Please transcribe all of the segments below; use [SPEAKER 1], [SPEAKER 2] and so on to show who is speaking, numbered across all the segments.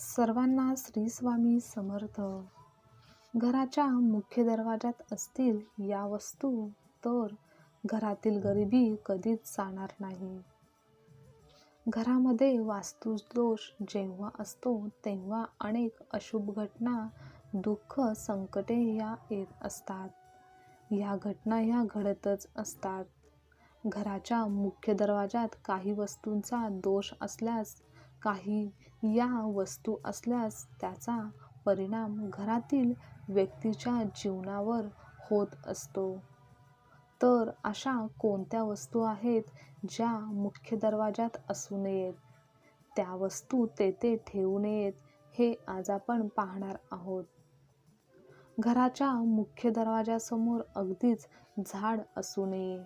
[SPEAKER 1] सर्वांना श्री स्वामी समर्थ. घराच्या मुख्य दरवाजात असतील या वस्तू तर घरातील गरिबी कधीच जाणार नाही. घरामध्ये वास्तुदोष जेव्हा असतो तेव्हा अनेक अशुभ घटना, दुःख, संकटे या येत असतात. या घटना ह्या घडतच असतात. घराच्या मुख्य दरवाजात काही वस्तूंचा दोष असल्यास, काही या वस्तू असल्यास त्याचा परिणाम घरातील व्यक्तीच्या जीवनावर होत असतो. तर अशा कोणत्या वस्तू आहेत ज्या मुख्य दरवाजात असू नयेत, त्या वस्तू तेथे ठेवू नयेत, हे आज आपण पाहणार आहोत. घराच्या मुख्य दरवाजासमोर अगदीच झाड असू नये,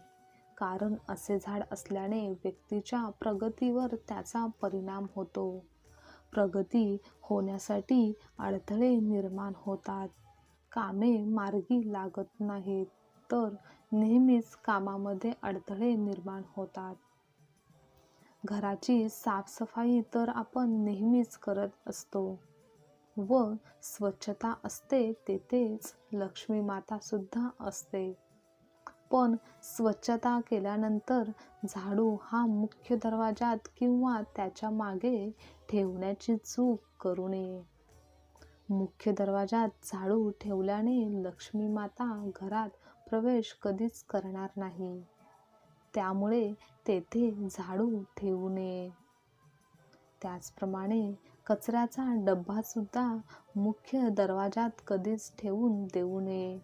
[SPEAKER 1] कारण असे झाड असल्याने व्यक्तीच्या प्रगतीवर त्याचा परिणाम होतो. प्रगती होण्यासाठी अडथळे निर्माण होतात. कामे मार्गी लागत नाहीत, तर नेहमीच कामामध्ये अडथळे निर्माण होतात. घराची साफसफाई तर आपण नेहमीच करत असतो व स्वच्छता असते तेथेच लक्ष्मी माता सुद्धा असते. पण स्वच्छता केल्यानंतर झाडू हा मुख्य दरवाजात किंवा त्याच्या मागे ठेवण्याची चूक करू नये. मुख्य दरवाजात झाडू ठेवल्याने लक्ष्मी माता घरात प्रवेश कधीच करणार नाही. त्यामुळे तेथे झाडू ठेवू नये. त्याचप्रमाणे कचऱ्याचा डब्बा सुद्धा मुख्य दरवाजात कधीच ठेवून देऊ नये.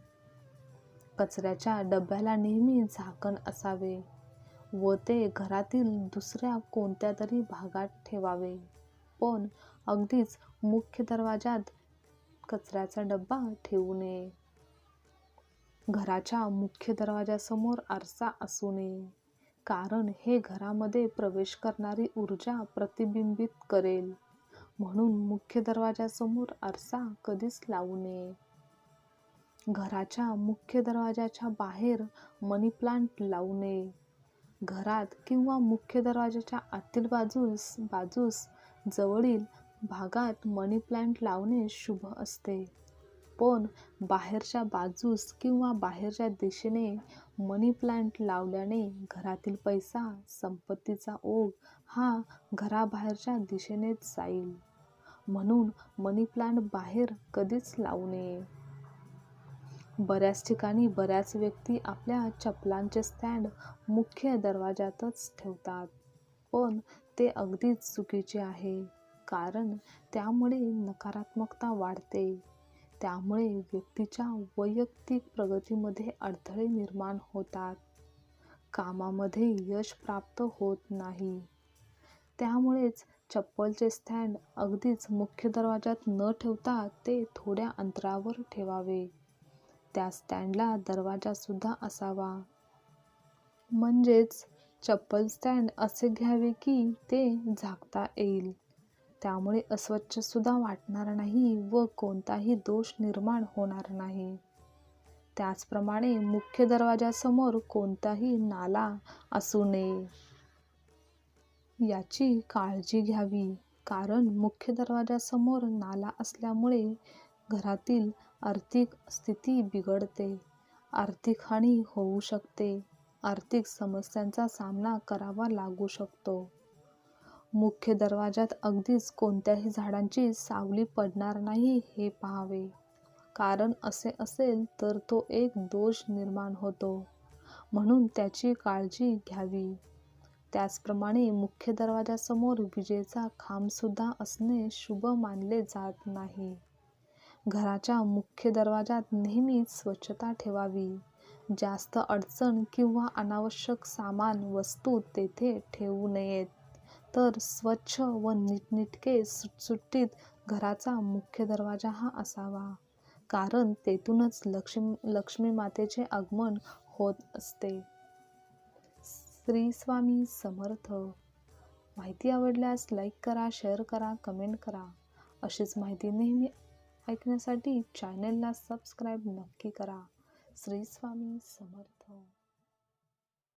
[SPEAKER 1] कचऱ्याच्या डब्याला नेहमी झाकण असावे व ते घरातील दुसऱ्या कोणत्या तरी भागात ठेवावे, पण अगदीच मुख्य दरवाजात कचऱ्याचा डब्बा ठेवू नये. घराच्या मुख्य दरवाजासमोर आरसा असू नये, कारण हे घरामध्ये प्रवेश करणारी ऊर्जा प्रतिबिंबित करेल. म्हणून मुख्य दरवाजासमोर आरसा कधीच लावू नये. घराच्या मुख्य दरवाजाच्या बाहेर मनी प्लांट लावू नये. घरात किंवा मुख्य दरवाजाच्या आतील बाजूस जवळील भागात मनी प्लांट लावणे शुभ असते, पण बाहेरच्या बाजूस किंवा बाहेरच्या दिशेने मनी प्लांट लावल्याने घरातील पैसा, संपत्तीचा ओघ हा घराबाहेरच्या दिशेनेच जाईल. म्हणून मनी प्लांट बाहेर कधीच लावू नये. बऱ्याच ठिकाणी बऱ्याच व्यक्ती आपल्या चपलांचे स्टँड मुख्य दरवाजातच ठेवतात, पण ते अगदीच चुकीचे आहे, कारण त्यामुळे नकारात्मकता वाढते. त्यामुळे व्यक्तीच्या वैयक्तिक प्रगतीमध्ये अडथळे निर्माण होतात. कामामध्ये यश प्राप्त होत नाही. त्यामुळेच चप्पलचे स्टँड अगदीच मुख्य दरवाजात न ठेवता ते थोड्या अंतरावर ठेवावे. त्या स्टँडला दरवाजा सुद्धा असावा. म्हणजेच चप्पल स्टँड असे घ्यावे की ते झाकता येईल. त्यामुळे अस्वच्छ सुद्धा वाटणार नाही व कोणताही दोष निर्माण होणार नाही. त्याचप्रमाणे मुख्य दरवाजासमोर कोणताही नाला असू नये, याची काळजी घ्यावी. कारण मुख्य दरवाजासमोर नाला असल्यामुळे घरातील आर्थिक स्थिती बिघडते, आर्थिक हानी होऊ शकते, आर्थिक समस्यांचा सामना करावा लागू शकतो. मुख्य दरवाजात अगदीच कोणत्याही झाडांची सावली पडणार नाही हे पाहावे, कारण असे असेल तर तो एक दोष निर्माण होतो, म्हणून त्याची काळजी घ्यावी. त्याचप्रमाणे मुख्य दरवाजासमोर विजेचा खांब सुद्धा असणे शुभ मानले जात नाही. घराच्या मुख्य दरवाजात नेहमी स्वच्छता ठेवावी. जास्त अडचण किंवा अनावश्यक सामान, वस्तू तेथे ठेवू नयेत, तर स्वच्छ व नीटनेटके सुटसुटीत घराचा मुख्य दरवाजा हा असावा, कारण तेथूनच लक्ष्मी मातेचे आगमन होत असते. श्री स्वामी समर्थ. माहिती आवडल्यास लाईक करा, शेअर करा, कमेंट करा. अशीच माहिती नेहमी ऐकण्यासाठी चॅनलला सबस्क्राईब नक्की करा. श्री स्वामी समर्थ.